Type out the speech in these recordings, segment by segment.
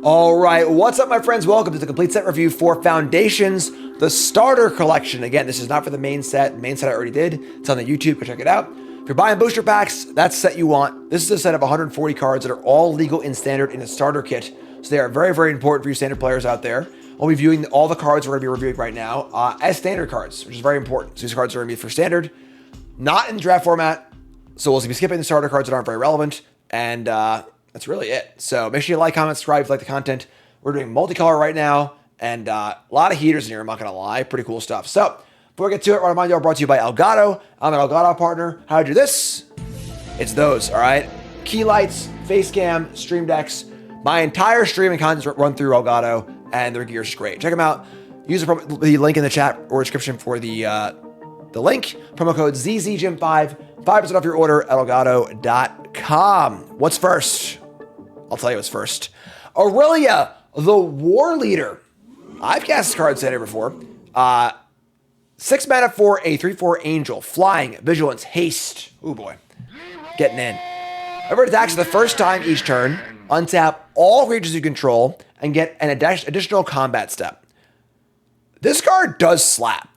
All right, what's up, my friends? Welcome to the complete set review for Foundations, the starter collection. Again, this is not for the main set. The main set I already did. It's on the YouTube. Go check it out. If you're buying booster packs, that's the set you want. This is a set of 140 cards that are all legal in standard in a starter kit. So they are very, very important for you standard players out there. I'll be viewing all the cards we're going to be reviewing right now as standard cards, which is very important. So these cards are going to be for standard, not in draft format. So we'll be skipping the starter cards that aren't very relevant. And that's really it. So make sure you like, comment, subscribe if you like the content. We're doing multicolor right now, and a lot of heaters in here, I'm not going to lie. Pretty cool stuff. So before we get to it, I want to remind you all brought to you by Elgato. I'm an Elgato partner. How to do this? It's those, all right? Key lights, face cam, stream decks. My entire streaming content run through Elgato, and their gear is great. Check them out. Use the link in the chat or description for the link. Promo code ZZGym5, 5% off your order at Elgato.com. What's first? I'll tell you what's first. Aurelia, the War Leader. I've cast this card standard before. 6 mana for a 3/4 Angel. Flying, Vigilance, Haste. Ooh boy. Getting in. Whenever it attacks the first time each turn, untap all creatures you control and get an additional combat step. This card does slap.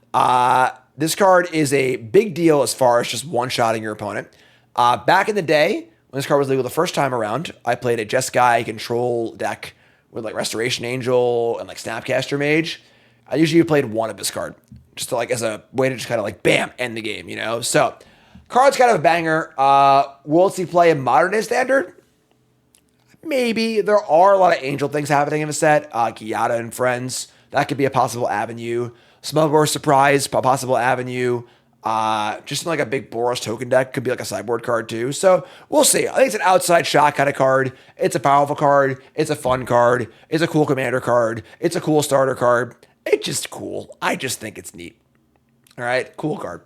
This card is a big deal as far as just one-shotting your opponent. Back in the day, when this card was legal the first time around, I played a Jeskai control deck with like Restoration Angel and like Snapcaster Mage. I usually played one of this card, just to like as a way to just kind of like bam, end the game, you know? So, card's kind of a banger. Will it see play in Modern Day Standard? Maybe. There are a lot of Angel things happening in the set. Giada and Friends, that could be a possible avenue. Smuggler's Surprise, a possible avenue. Just in like a big Boros token deck, could be like a sideboard card too. So we'll see. I think it's an outside shot kind of card. It's a powerful card. It's a fun card. It's a cool commander card. It's a cool starter card. It's just cool. I just think it's neat. All right, cool card.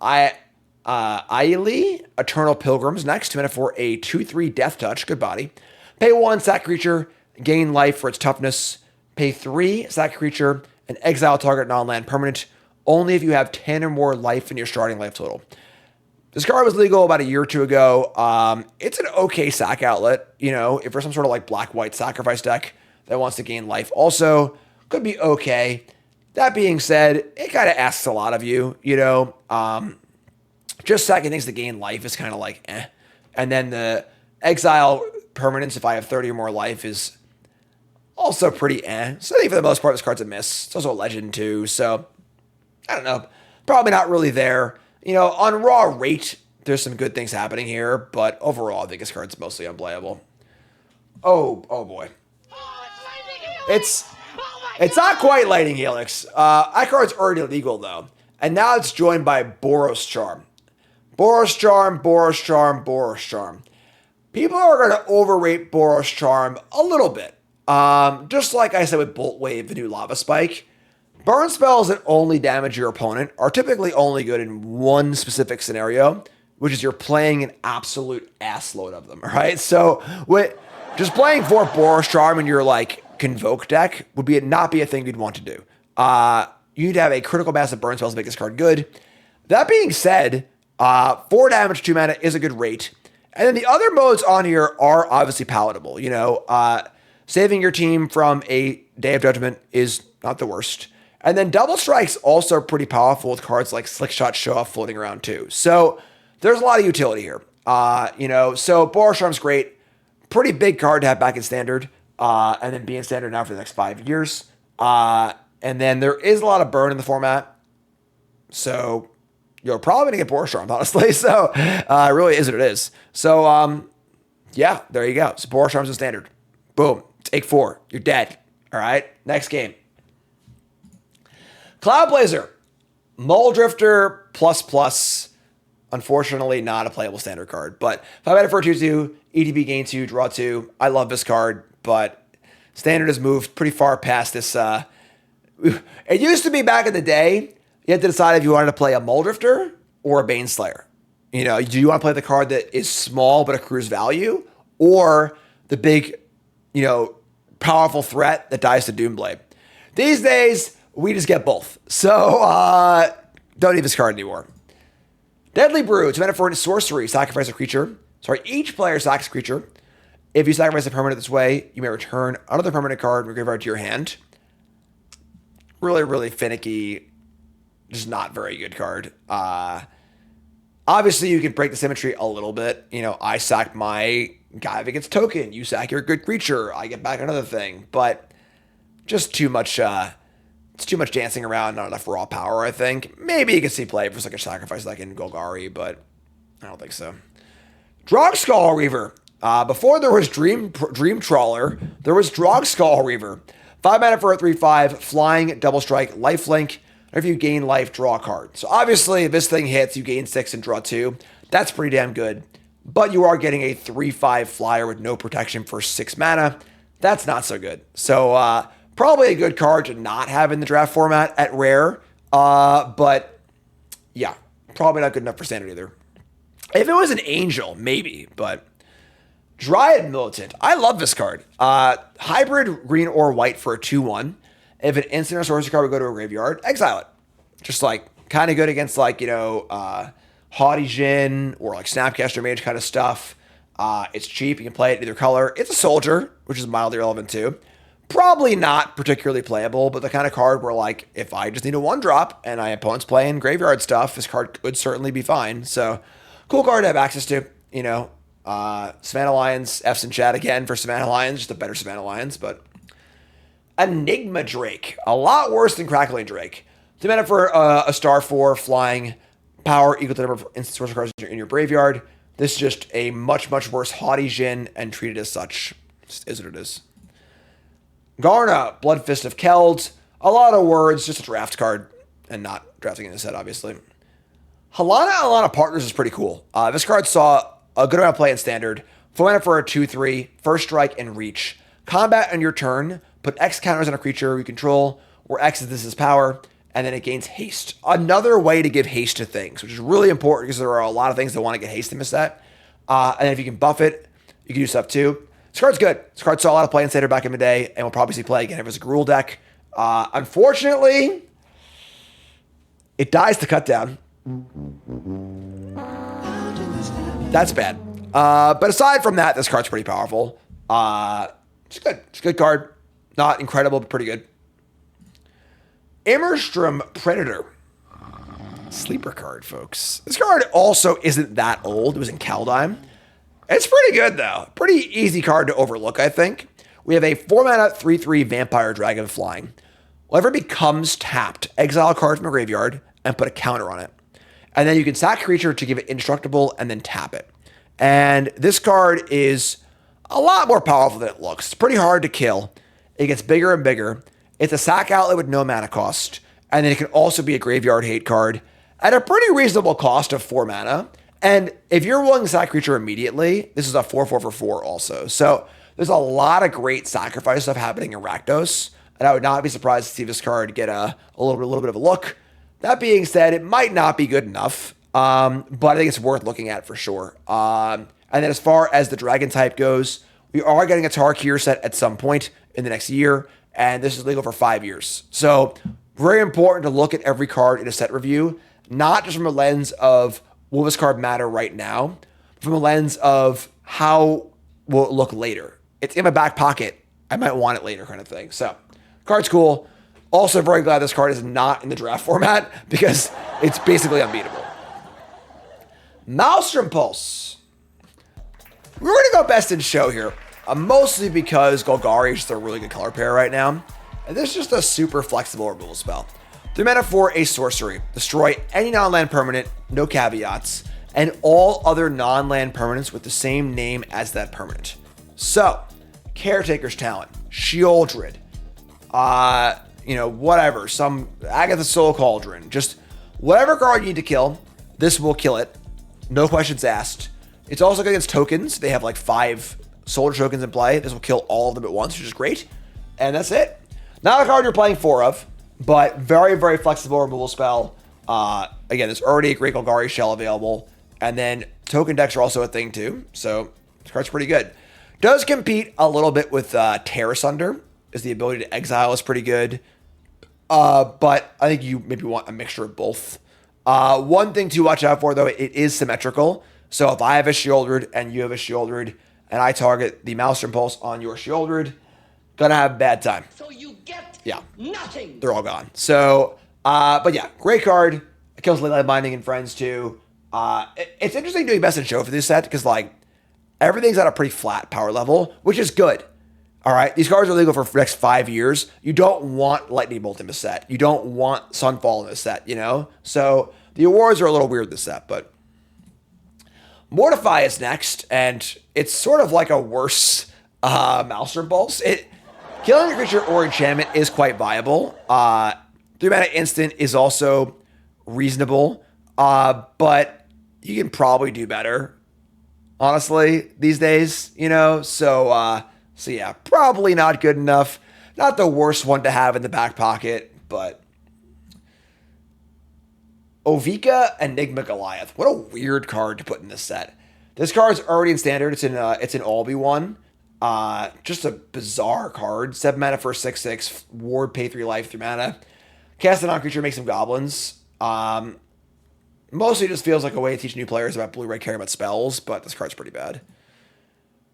Aieli, Eternal Pilgrims next. 2 mana for a 2/3 Death Touch. Good body. Pay 1, sack creature, gain life for its toughness. Pay 3, sack creature, and exile target non-land permanent. Only if you have 10 or more life in your starting life total. This card was legal about a year or two ago. It's an okay sack outlet, you know, if there's some sort of like black-white sacrifice deck that wants to gain life also, could be okay. That being said, it kind of asks a lot of you, you know. Just sacking things to gain life is kind of like eh. And then the exile permanence, if I have 30 or more life, is also pretty eh. So I think for the most part, this card's a miss. It's also a legend too, so I don't know. Probably not really there. You know, on raw rate, there's some good things happening here, but overall, I think this card's mostly unplayable. Oh boy. It's not quite Lightning Helix. That card's already legal though, and now it's joined by Boros Charm. Boros Charm, Boros Charm, Boros Charm. People are going to overrate Boros Charm a little bit. Just like I said with Bolt Wave, the new Lava Spike. Burn spells that only damage your opponent are typically only good in one specific scenario, which is you're playing an absolute ass load of them, right? So just playing 4 Boros Charm in your like Convoke deck would not be a thing you'd want to do. You need to have a critical mass of burn spells to make this card good. That being said, 4 damage, 2 mana is a good rate. And then the other modes on here are obviously palatable. You know, saving your team from a Day of Judgment is not the worst. And then Double Strike's also pretty powerful with cards like Slick Shot Show Off floating around too. So there's a lot of utility here. You know, so Boros Charm's great. Pretty big card to have back in Standard. And then be in Standard now for the next 5 years. And then there is a lot of burn in the format. So you're probably going to get Boros Charm, honestly. So it really is what it is. So yeah, there you go. So Boros Charm's in Standard. Boom. Take 4. You're dead. All right. Next game. Cloudblazer. Muldrifter ++. Unfortunately, not a playable standard card. But 5 mana for a 2/2. EDB gain 2, draw 2. I love this card, but Standard has moved pretty far past this. It used to be back in the day, you had to decide if you wanted to play a Muldrifter or a Baneslayer. You know, do you want to play the card that is small but accrues value, or the big, you know, powerful threat that dies to Doomblade? These days, we just get both. So, don't need this card anymore. Deadly Brew. 2 mana for sorcery. Sacrifice a creature. Sorry, each player sacks a creature. If you sacrifice a permanent this way, you may return another permanent card from your graveyard to your hand. Really, really finicky. Just not very good card. Obviously, you can break the symmetry a little bit. You know, I sack my guy that gets token. You sack your good creature. I get back another thing. But just too much. It's too much dancing around. Not enough raw power, I think. Maybe you can see play for like a sacrifice like in Golgari, but I don't think so. Drogskull Reaver. Before there was Dream Trawler, there was Drogskull Reaver. 5 mana for a 3/5, flying, double strike, lifelink. If you gain life, draw a card. So obviously, if this thing hits, you gain 6 and draw 2. That's pretty damn good. But you are getting a 3/5 flyer with no protection for 6 mana. That's not so good. So probably a good card to not have in the draft format at rare. But yeah, probably not good enough for standard either. If it was an angel, maybe, but Dryad Militant. I love this card. Hybrid green or white for a 2/1. If an instant or sorcery card would go to a graveyard, exile it. Just like kind of good against like, you know, Haughty Djinn or like Snapcaster Mage kind of stuff. It's cheap. You can play it in either color. It's a soldier, which is mildly relevant too. Probably not particularly playable, but the kind of card where like if I just need a 1-drop and my opponent's playing graveyard stuff, this card could certainly be fine. So cool card to have access to, you know. Savannah Lions, F's in chat again for Savannah Lions, just a better Savannah Lions, but Enigma Drake, a lot worse than Crackling Drake. 2 mana for a star 4 flying, power equal to the number of instant sorcery cards in your graveyard. This is just a much, much worse Haughty Djinn and treated as such. Just is what it is. Garna, Blood Fist of Keld, a lot of words, just a draft card, and not drafting in a set, obviously. Halana and Alena Partners is pretty cool. This card saw a good amount of play in standard. 4 mana for a 2/3, first strike and reach. Combat on your turn, put X counters on a creature you control, where X is this power, and then it gains haste. Another way to give haste to things, which is really important because there are a lot of things that want to get haste in this set. And then if you can buff it, you can do stuff too. This card's good. This card saw a lot of play in standard back in the day, and we'll probably see play again if it's a Gruul deck. Unfortunately, it dies to cut down. That's bad. But aside from that, this card's pretty powerful. It's good. It's a good card. Not incredible, but pretty good. Immersturm Predator. Sleeper card, folks. This card also isn't that old. It was in Kaldheim. It's pretty good, though. Pretty easy card to overlook, I think. We have a 4 mana 3/3 Vampire Dragon flying. Whenever it becomes tapped, exile a card from a graveyard and put a counter on it. And then you can sack a creature to give it indestructible and then tap it. And this card is a lot more powerful than it looks. It's pretty hard to kill. It gets bigger and bigger. It's a sack outlet with no mana cost. And then it can also be a graveyard hate card at a pretty reasonable cost of 4 mana. And if you're willing to sack a creature immediately, this is a 4/4 for 4 also. So there's a lot of great sacrifice stuff happening in Rakdos. And I would not be surprised to see this card get a little bit of a look. That being said, it might not be good enough. But I think it's worth looking at for sure. And then as far as the dragon type goes, we are getting a Tarkir set at some point in the next year, and this is legal for 5 years. So very important to look at every card in a set review, not just from a lens of will this card matter right now, but from a lens of how will it look later. It's in my back pocket. I might want it later kind of thing. So card's cool. Also very glad this card is not in the draft format because it's basically unbeatable. Maelstrom Pulse. We're going to go best in show here, mostly because Golgari is just a really good color pair right now. And this is just a super flexible removal spell. 3 mana for a sorcery. Destroy any non-land permanent, no caveats, and all other non-land permanents with the same name as that permanent. So, Caretaker's Talent, Shieldred, whatever, some Agatha Soul Cauldron, just whatever card you need to kill, this will kill it. No questions asked. It's also good against tokens. They have like 5 soldier tokens in play. This will kill all of them at once, which is great. And that's it. Not a card you're playing 4 of, but very, very flexible removal spell. Again, there's already a great Golgari shell available. And then token decks are also a thing too. So this card's pretty good. Does compete a little bit with Terra Sunder. Is the ability to exile is pretty good. But I think you maybe want a mixture of both. One thing to watch out for, though, it is symmetrical. So if I have a Shieldred and you have a Shieldred, and I target the Maelstrom Pulse on your Shieldred, gonna have a bad time. So you get nothing. They're all gone. So, but yeah, great card. It kills Leyline Binding and Friends too. It's interesting doing Best in Show for this set because like everything's at a pretty flat power level, which is good. All right, these cards are legal for the next 5 years. You don't want Lightning Bolt in this set. You don't want Sunfall in this set, you know? So the awards are a little weird this set, but Mortify is next, and it's sort of like a worse Maelstrom Pulse. Killing a creature or enchantment is quite viable. 3-mana instant is also reasonable, but you can probably do better, honestly, these days, you know? So yeah, probably not good enough. Not the worst one to have in the back pocket, but Ovika Enigma Goliath. What a weird card to put in this set. This card's already in standard. It's in Albi one. Just a bizarre card. 7 mana for 6/6. Ward, pay 3 life, 3 mana. Cast a non-creature, make some goblins. Mostly just feels like a way to teach new players about blue-red caring about spells, but this card's pretty bad.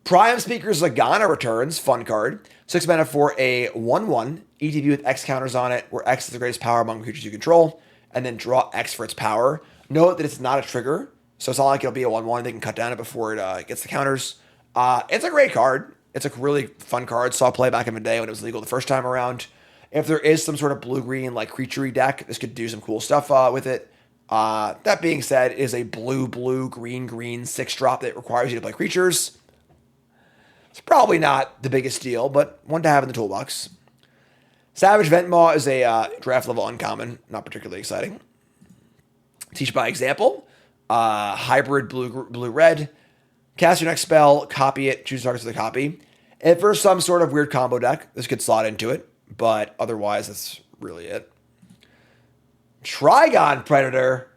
Prime Speaker's Lagana returns. Fun card. 6 mana for a 1/1. ETB with X counters on it, where X is the greatest power among creatures you control, and then draw X for its power. Note that it's not a trigger, so it's not like it'll be a 1/1. They can cut down it before it gets the counters. It's a great card. It's a really fun card. Saw play back in the day when it was legal the first time around. If there is some sort of blue-green, like, creature-y deck, this could do some cool stuff with it. That being said, it is a blue-blue, green-green 6-drop that requires you to play creatures. It's probably not the biggest deal, but one to have in the toolbox. Savage Ventmaw is a draft-level uncommon. Not particularly exciting. Teach by example. Hybrid blue-red. Cast your next spell, copy it, choose targets for the copy. If there's some sort of weird combo deck, this could slot into it, but otherwise, that's really it. Trigon Predator.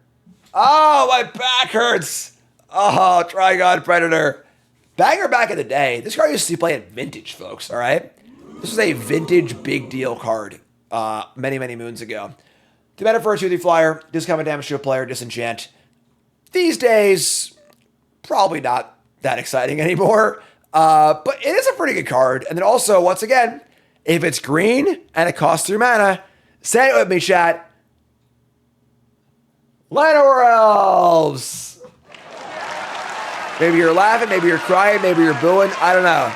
Oh, my back hurts. Oh, Trigon Predator. Banger back in the day. This card used to play at Vintage, folks, all right? This was a vintage big deal card many, many moons ago. 2 mana for a 2/3 flyer, discount damage to a player, disenchant. These days, probably not that exciting anymore, but it is a pretty good card. And then also, once again, if it's green and it costs 3 mana, say it with me, chat. Llanowar Elves. Maybe you're laughing, maybe you're crying, maybe you're booing. I don't know.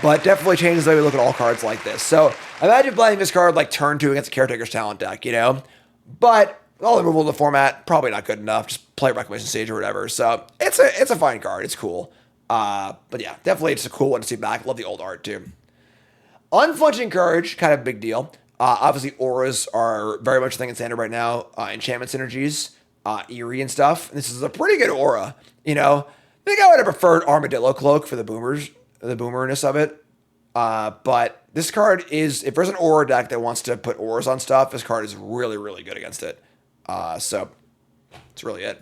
But definitely changes the way we look at all cards like this. So imagine playing this card like turn 2 against a Caretaker's Talent deck, you know? But all the removal of the format, probably not good enough. Just play Reclamation Stage or whatever. So it's a fine card. It's cool. But yeah, definitely it's a cool one to see back. Love the old art too. Unflinching Courage, kind of a big deal. Obviously, auras are very much a thing in standard right now. Enchantment synergies, Eerie and stuff. And this is a pretty good aura, you know? I think I would have preferred Armadillo Cloak for the boomerness of it. But this card is, if there's an aura deck that wants to put auras on stuff, this card is really, really good against it. So that's really it.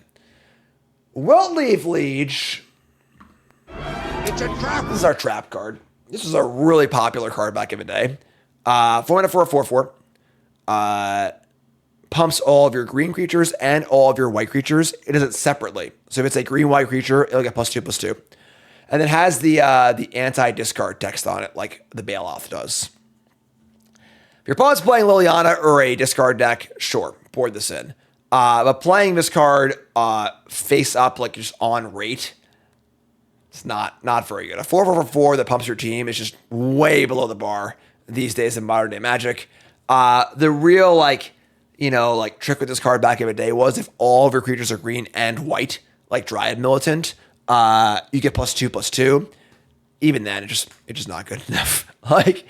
Wilt-Leaf Liege. It's a trap. This is our trap card. This was a really popular card back in the day. 4 mana for a 4/4. Pumps all of your green creatures and all of your white creatures. It does it separately. So if it's a green-white creature, it'll get +2/+2. And it has the anti-discard text on it, like the Bailoff does. If your opponent's playing Liliana or a discard deck, sure, board this in. But playing this card face up, like just on rate, it's not very good. A 4/4 that pumps your team is just way below the bar these days in modern day Magic. The real trick with this card back in the day was if all of your creatures are green and white, like Dryad Militant, you get +2/+2. Even then, it's just not good enough. It's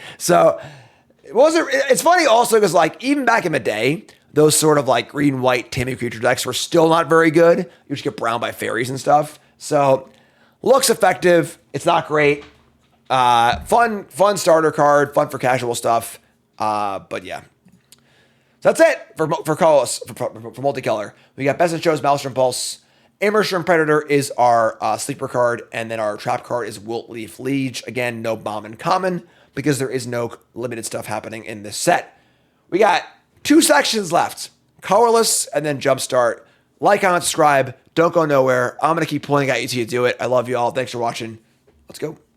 funny also because even back in the day, those sort of green-white Timmy creature decks were still not very good. You just get brown by fairies and stuff. So looks effective. It's not great. Fun starter card. Fun for casual stuff. But yeah. So that's it for Multicolor. We got Best in Show's Maelstrom Pulse. Immersturm Predator is our sleeper card, and then our trap card is Wilt-Leaf Liege. Again, no Bombin Common, because there is no limited stuff happening in this set. We got 2 sections left. Colorless, and then Jumpstart. Like, comment, subscribe. Don't go nowhere. I'm going to keep pointing at you till you do it. I love you all. Thanks for watching. Let's go.